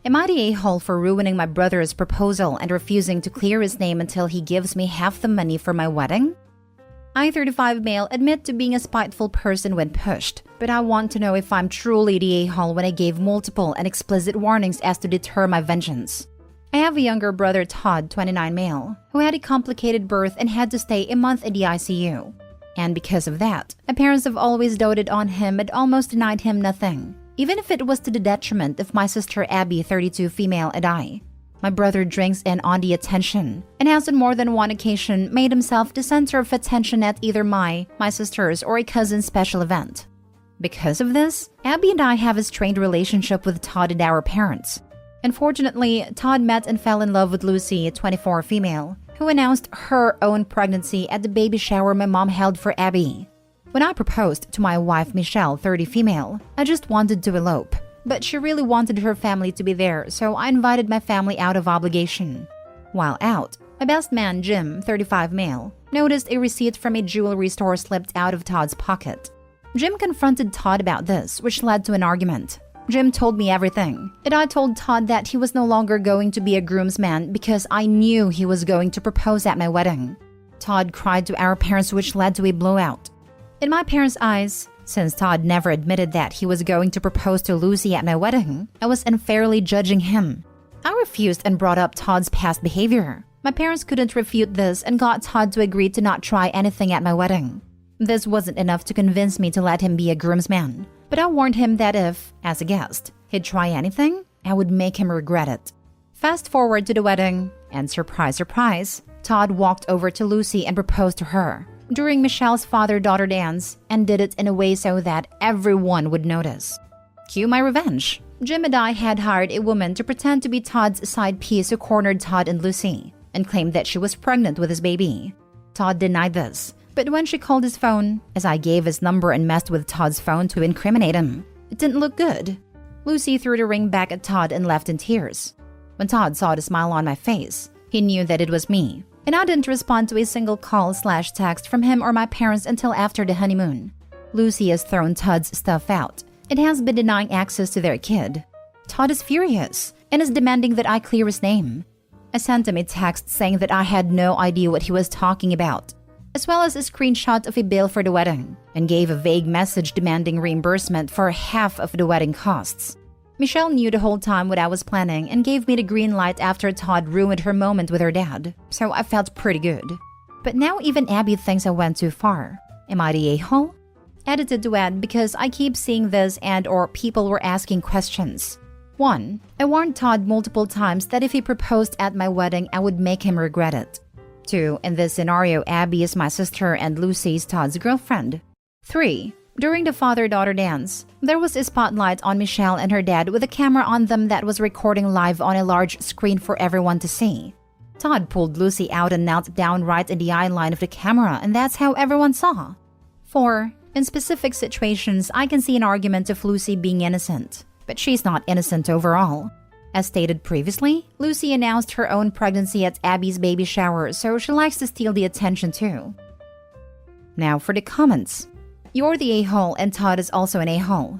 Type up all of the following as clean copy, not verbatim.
Am I the a-hole for ruining my brother's proposal and refusing to clear his name until he gives me half the money for my wedding? I, 35 male, admit to being a spiteful person when pushed, but I want to know if I'm truly the a-hole when I gave multiple and explicit warnings as to deter my vengeance. I have a younger brother, Todd, 29 male, who had a complicated birth and had to stay a month in the ICU. And because of that, my parents have always doted on him and almost denied him nothing, even if it was to the detriment of my sister Abby, 32 female, and I. My brother drinks in on the attention and has on more than one occasion made himself the center of attention at either my sister's, or a cousin's special event. Because of this, Abby and I have a strained relationship with Todd and our parents. Unfortunately, Todd met and fell in love with Lucy, 24 female, who announced her own pregnancy at the baby shower my mom held for Abby. When I proposed to my wife Michelle, 30 female, I just wanted to elope, but she really wanted her family to be there, so I invited my family out of obligation. While out, my best man Jim, 35 male, noticed a receipt from a jewelry store slipped out of Todd's pocket. Jim confronted Todd about this, which led to an argument. Jim told me everything, and I told Todd that he was no longer going to be a groomsman because I knew he was going to propose at my wedding. Todd cried to our parents, which led to a blowout. In my parents' eyes, since Todd never admitted that he was going to propose to Lucy at my wedding, I was unfairly judging him. I refused and brought up Todd's past behavior. My parents couldn't refute this and got Todd to agree to not try anything at my wedding. This wasn't enough to convince me to let him be a groomsman, but I warned him that if, as a guest, he'd try anything, I would make him regret it. Fast forward to the wedding, and surprise, surprise, Todd walked over to Lucy and proposed to her during Michelle's father-daughter dance, and did it in a way so that everyone would notice. Cue my revenge. Jim and I had hired a woman to pretend to be Todd's side piece who cornered Todd and Lucy, and claimed that she was pregnant with his baby. Todd denied this, but when she called his phone, as I gave his number and messed with Todd's phone to incriminate him, it didn't look good. Lucy threw the ring back at Todd and left in tears. When Todd saw the smile on my face, he knew that it was me, and I didn't respond to a single call/text from him or my parents until after the honeymoon. Lucy has thrown Todd's stuff out and has been denying access to their kid. Todd is furious and is demanding that I clear his name. I sent him a text saying that I had no idea what he was talking about, as well as a screenshot of a bill for the wedding, and gave a vague message demanding reimbursement for half of the wedding costs. Michelle knew the whole time what I was planning and gave me the green light after Todd ruined her moment with her dad, so I felt pretty good. But now even Abby thinks I went too far. Am I the a-hole? Edited to add because I keep seeing this and/or people were asking questions. 1. I warned Todd multiple times that if he proposed at my wedding, I would make him regret it. 2. In this scenario, Abby is my sister and Lucy is Todd's girlfriend. 3. During the father-daughter dance, there was a spotlight on Michelle and her dad with a camera on them that was recording live on a large screen for everyone to see. Todd pulled Lucy out and knelt down right in the eye line of the camera, and that's how everyone saw. 4. In specific situations, I can see an argument of Lucy being innocent, but she's not innocent overall. As stated previously, Lucy announced her own pregnancy at Abby's baby shower, so she likes to steal the attention too. Now for the comments. You're the a-hole and Todd is also an a-hole.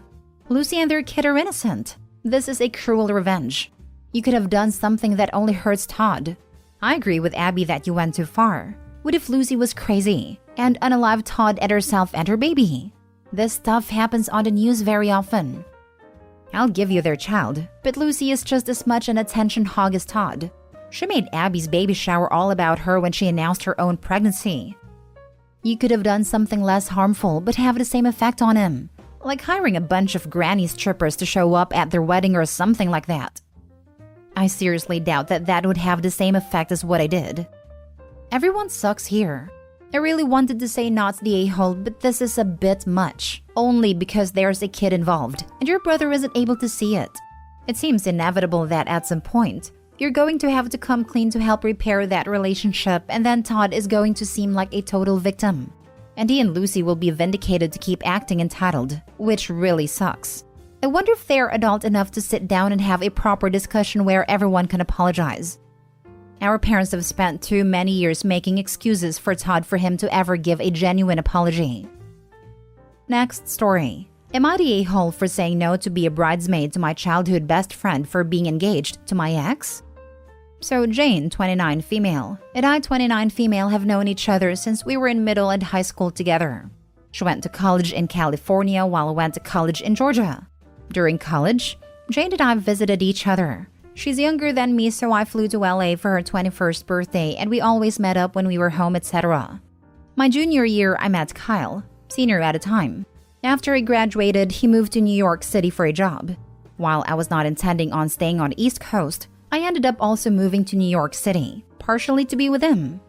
Lucy and their kid are innocent. This is a cruel revenge. You could have done something that only hurts Todd. I agree with Abby that you went too far. What if Lucy was crazy and unalived Todd and herself and her baby? This stuff happens on the news very often. I'll give you their child, but Lucy is just as much an attention hog as Todd. She made Abby's baby shower all about her when she announced her own pregnancy. You could have done something less harmful but have the same effect on him, like hiring a bunch of granny strippers to show up at their wedding or something like that. I seriously doubt that that would have the same effect as what I did. Everyone sucks here. I really wanted to say not the a-hole, but this is a bit much, only because there's a kid involved and your brother isn't able to see it. It seems inevitable that at some point, you're going to have to come clean to help repair that relationship, and then Todd is going to seem like a total victim. And he and Lucy will be vindicated to keep acting entitled, which really sucks. I wonder if they're adult enough to sit down and have a proper discussion where everyone can apologize. Our parents have spent too many years making excuses for Todd for him to ever give a genuine apology. Next story. Am I the a-hole for saying no to be a bridesmaid to my childhood best friend for being engaged to my ex? So Jane, 29, female, and I, 29, female, have known each other since we were in middle and high school together. She went to college in California while I went to college in Georgia. During college, Jane and I visited each other. She's younger than me, so I flew to LA for her 21st birthday and we always met up when we were home, etc. My junior year, I met Kyle, senior at the time. After he graduated, he moved to New York City for a job. While I was not intending on staying on the East Coast, I ended up also moving to New York City, partially to be with him.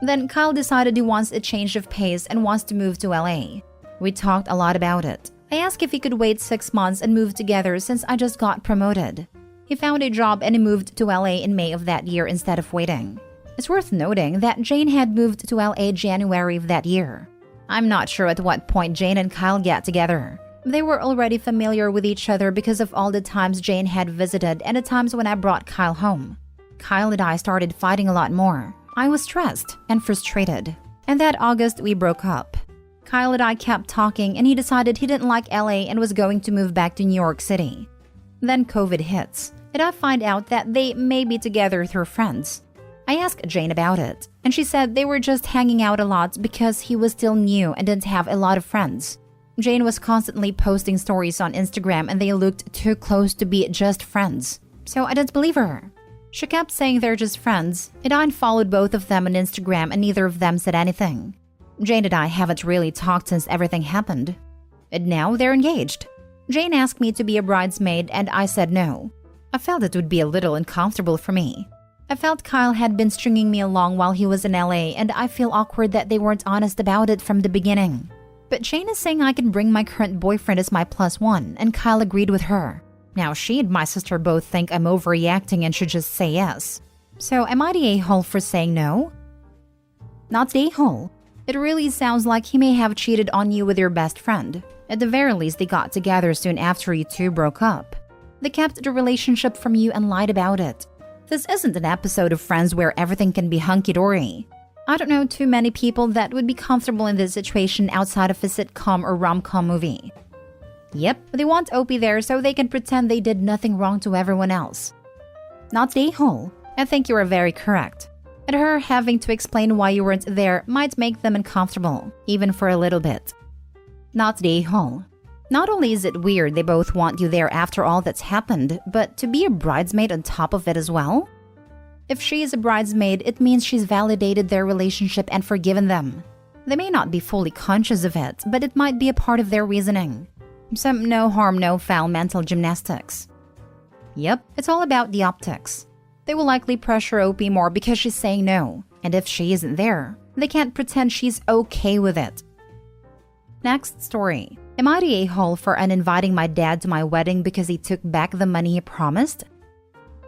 Then Kyle decided he wants a change of pace and wants to move to LA. We talked a lot about it. I asked if he could wait 6 months and move together since I just got promoted. He found a job and he moved to LA in May of that year instead of waiting. It's worth noting that Jane had moved to LA January of that year. I'm not sure at what point Jane and Kyle got together. They were already familiar with each other because of all the times Jane had visited and the times when I brought Kyle home. Kyle and I started fighting a lot more. I was stressed and frustrated. And that August, we broke up. Kyle and I kept talking and he decided he didn't like LA and was going to move back to New York City. Then COVID hits, and I find out that they may be together through friends. I asked Jane about it, and she said they were just hanging out a lot because he was still new and didn't have a lot of friends. Jane was constantly posting stories on Instagram and they looked too close to be just friends. So I didn't believe her. She kept saying they're just friends, and I unfollowed both of them on Instagram and neither of them said anything. Jane and I haven't really talked since everything happened. And now they're engaged. Jane asked me to be a bridesmaid and I said no. I felt it would be a little uncomfortable for me. I felt Kyle had been stringing me along while he was in LA and I feel awkward that they weren't honest about it from the beginning. But Jane is saying I can bring my current boyfriend as my +1 and Kyle agreed with her. Now she and my sister both think I'm overreacting and should just say yes. So am I the a-hole for saying no? Not the a-hole. It really sounds like he may have cheated on you with your best friend. At the very least, they got together soon after you two broke up. They kept the relationship from you and lied about it. This isn't an episode of Friends where everything can be hunky-dory. I don't know too many people that would be comfortable in this situation outside of a sitcom or rom-com movie. Yep, they want Opie there so they can pretend they did nothing wrong to everyone else. Not the a-hole. I think you are very correct. And her having to explain why you weren't there might make them uncomfortable, even for a little bit. Not the a-hole. Not only is it weird they both want you there after all that's happened, but to be a bridesmaid on top of it as well? If she is a bridesmaid, it means she's validated their relationship and forgiven them. They may not be fully conscious of it, but it might be a part of their reasoning. Some no harm, no foul mental gymnastics. Yep, it's all about the optics. They will likely pressure Opie more because she's saying no, and if she isn't there, they can't pretend she's okay with it. Next story. Am I the a-hole for uninviting my dad to my wedding because he took back the money he promised?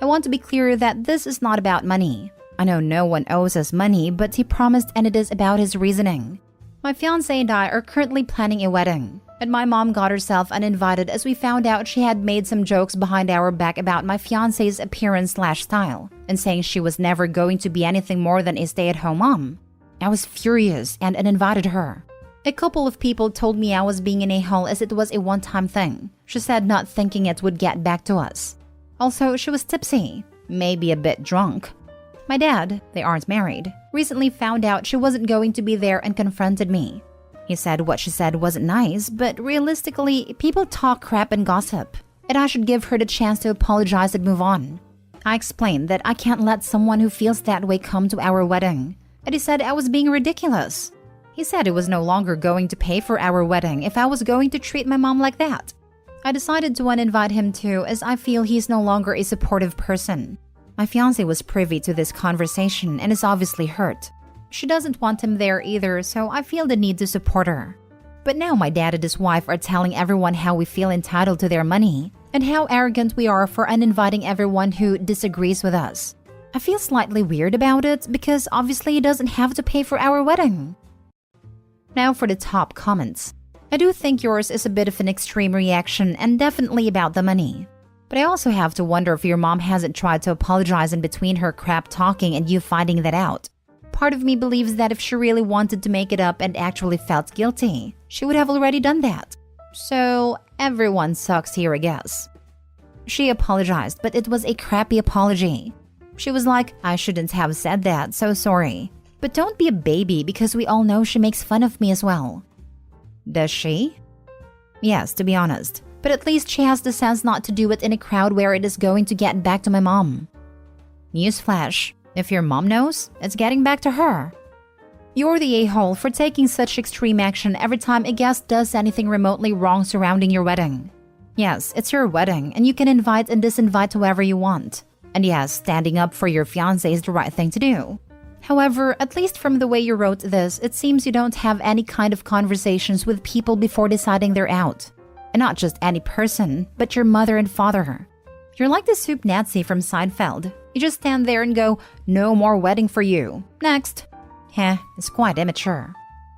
I want to be clear that this is not about money. I know no one owes us money, but he promised and it is about his reasoning. My fiancé and I are currently planning a wedding, and my mom got herself uninvited as we found out she had made some jokes behind our back about my fiancé's appearance/style, and saying she was never going to be anything more than a stay-at-home mom. I was furious and uninvited her. A couple of people told me I was being an a-hole as it was a one-time thing. She said not thinking it would get back to us. Also, she was tipsy, maybe a bit drunk. My dad, they aren't married, recently found out she wasn't going to be there and confronted me. He said what she said wasn't nice, but realistically, people talk crap and gossip, and I should give her the chance to apologize and move on. I explained that I can't let someone who feels that way come to our wedding, and he said I was being ridiculous. He said he was no longer going to pay for our wedding if I was going to treat my mom like that. I decided to uninvite him too, as I feel he's no longer a supportive person. My fiancé was privy to this conversation and is obviously hurt. She doesn't want him there either, so I feel the need to support her. But now my dad and his wife are telling everyone how we feel entitled to their money and how arrogant we are for uninviting everyone who disagrees with us. I feel slightly weird about it because obviously he doesn't have to pay for our wedding. Now for the top comments. I do think yours is a bit of an extreme reaction and definitely about the money. But I also have to wonder if your mom hasn't tried to apologize in between her crap talking and you finding that out. Part of me believes that if she really wanted to make it up and actually felt guilty, she would have already done that. So, Everyone sucks here, I guess. She apologized, but it was a crappy apology. She was like, I shouldn't have said that, so sorry. But don't be a baby because we all know she makes fun of me as well. Does she? Yes, to be honest. But at least she has the sense not to do it in a crowd where it is going to get back to my mom. Newsflash, if your mom knows, it's getting back to her. You're the a-hole for taking such extreme action every time a guest does anything remotely wrong surrounding your wedding. Yes, it's your wedding, and you can invite and disinvite whoever you want. And yes, standing up for your fiancé is the right thing to do. However, at least from the way you wrote this, it seems you don't have any kind of conversations with people before deciding they're out. And not just any person, but your mother and father. You're like the soup Nazi from Seinfeld. You just stand there and go, no more wedding for you. Next. It's quite immature.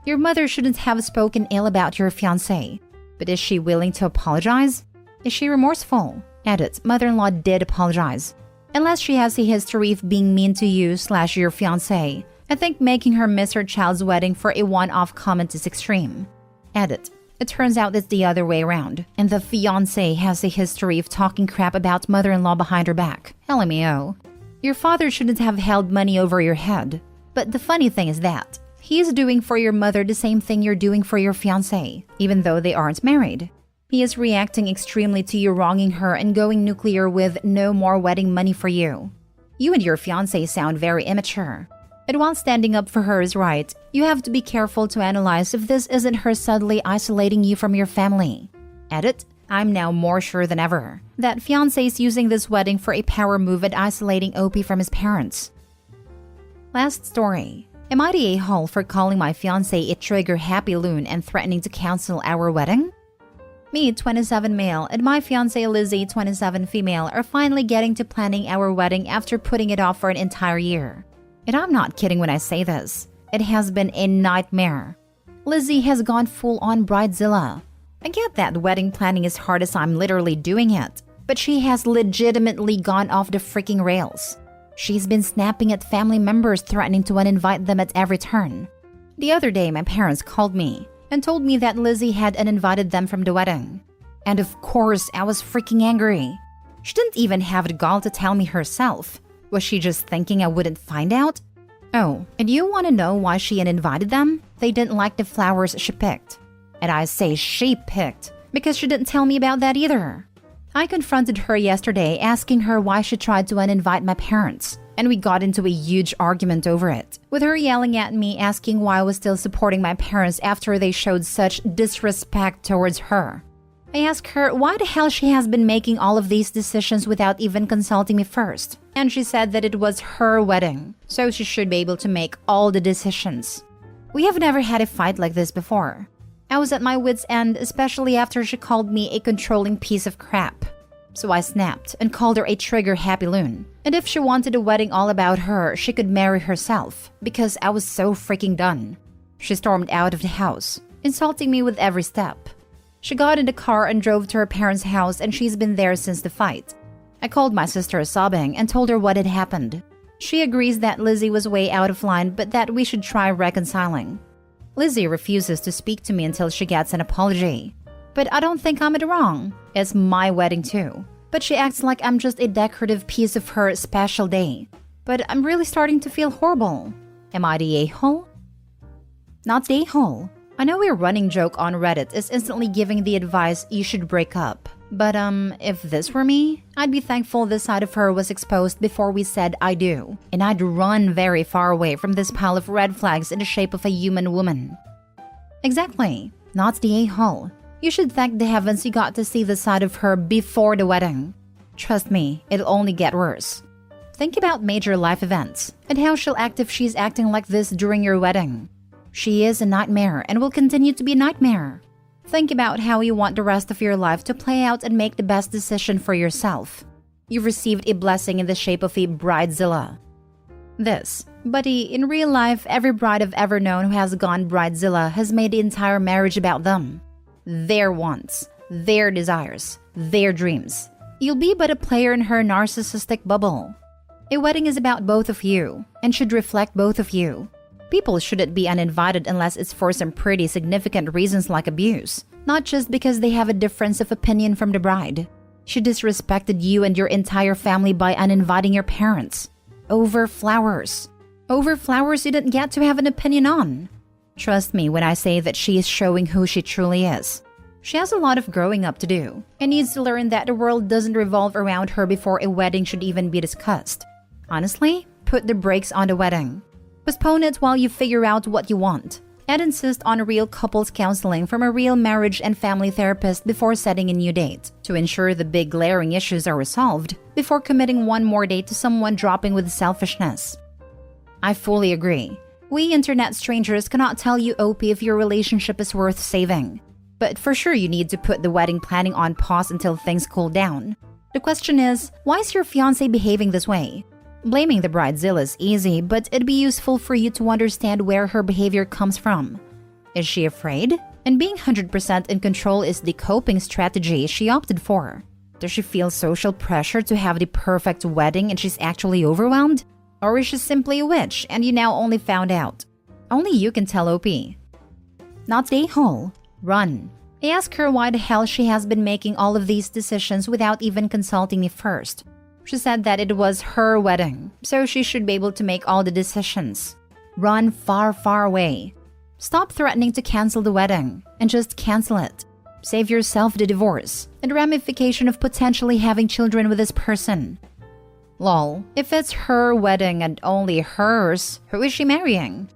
Your mother shouldn't have spoken ill about your fiancé. But is she willing to apologize? Is she remorseful? Edit, mother-in-law did apologize. Unless she has a history of being mean to you / your fiancé, I think making her miss her child's wedding for a one-off comment is extreme. Edit, it turns out it's the other way around, and the fiancé has a history of talking crap about mother-in-law behind her back. LMAO. Your father shouldn't have held money over your head. But the funny thing is that he is doing for your mother the same thing you're doing for your fiancé, even though they aren't married. He is reacting extremely to you wronging her and going nuclear with no more wedding money for you. You and your fiancé sound very immature. But while standing up for her is right, you have to be careful to analyze if this isn't her subtly isolating you from your family. Edit, I'm now more sure than ever that fiancé is using this wedding for a power move at isolating OP from his parents. Last story. Am I the a-hole for calling my fiancé a trigger happy loon and threatening to cancel our wedding? Me, 27 male, and my fiancé Lizzie, 27 female, are finally getting to planning our wedding after putting it off for an entire year. And I'm not kidding when I say this. It has been a nightmare. Lizzie has gone full-on bridezilla. I get that wedding planning is hard as I'm literally doing it, but she has legitimately gone off the freaking rails. She's been snapping at family members, threatening to uninvite them at every turn. The other day, my parents called me and told me that Lizzie had uninvited them from the wedding. And of course, I was freaking angry. She didn't even have the gall to tell me herself. Was she just thinking I wouldn't find out? Oh, and you want to know why she uninvited them? They didn't like the flowers she picked. And I say she picked, because she didn't tell me about that either. I confronted her yesterday asking her why she tried to uninvite my parents, and we got into a huge argument over it, with her yelling at me asking why I was still supporting my parents after they showed such disrespect towards her. I asked her why the hell she has been making all of these decisions without even consulting me first, and she said that it was her wedding, so she should be able to make all the decisions. We have never had a fight like this before. I was at my wit's end, especially after she called me a controlling piece of crap. So I snapped and called her a trigger happy loon. And if she wanted a wedding all about her, she could marry herself, because I was so freaking done. She stormed out of the house, insulting me with every step. She got in the car and drove to her parents' house, and she's been there since the fight. I called my sister sobbing and told her what had happened. She agrees that Lizzie was way out of line, but that we should try reconciling. Lizzie refuses to speak to me until she gets an apology. But I don't think I'm in the wrong. It's my wedding too. But she acts like I'm just a decorative piece of her special day. But I'm really starting to feel horrible. Am I the a-hole? Not the a-hole. I know a running joke on Reddit is instantly giving the advice you should break up. But if this were me, I'd be thankful this side of her was exposed before we said I do. And I'd run very far away from this pile of red flags in the shape of a human woman. Exactly. Not the a-hole. You should thank the heavens you got to see the side of her before the wedding. Trust me, it'll only get worse. Think about major life events and how she'll act if she's acting like this during your wedding. She is a nightmare and will continue to be a nightmare. Think about how you want the rest of your life to play out and make the best decision for yourself. You've received a blessing in the shape of a bridezilla. This, buddy, in real life, every bride I've ever known who has gone bridezilla has made the entire marriage about them. Their wants, their desires, their dreams. You'll be but a player in her narcissistic bubble. A wedding is about both of you and should reflect both of you. People shouldn't be uninvited unless it's for some pretty significant reasons like abuse. not just because they have a difference of opinion from the bride. She disrespected you and your entire family by uninviting your parents. Over flowers. Over flowers you didn't get to have an opinion on. Trust me when I say that she is showing who she truly is. She has a lot of growing up to do and needs to learn that the world doesn't revolve around her before a wedding should even be discussed. Honestly, put the brakes on the wedding. Postpone it while you figure out what you want, and insist on real couples counseling from a real marriage and family therapist before setting a new date to ensure the big glaring issues are resolved before committing one more date to someone dropping with selfishness. I fully agree. We internet strangers cannot tell you, OP, if your relationship is worth saving. But for sure you need to put the wedding planning on pause until things cool down. The question is, why is your fiancé behaving this way? Blaming the bridezilla is easy, but it'd be useful for you to understand where her behavior comes from. Is she afraid? And being 100% in control is the coping strategy she opted for. Does she feel social pressure to have the perfect wedding and she's actually overwhelmed? Or is she simply a witch and you now only found out? Only you can tell, OP. Not the a-hole. Run. I asked her why the hell she has been making all of these decisions without even consulting me first. She said that it was her wedding, so she should be able to make all the decisions. Run far, far away. Stop threatening to cancel the wedding, and just cancel it. Save yourself the divorce, and ramification of potentially having children with this person. Lol, if it's her wedding and only hers, who is she marrying?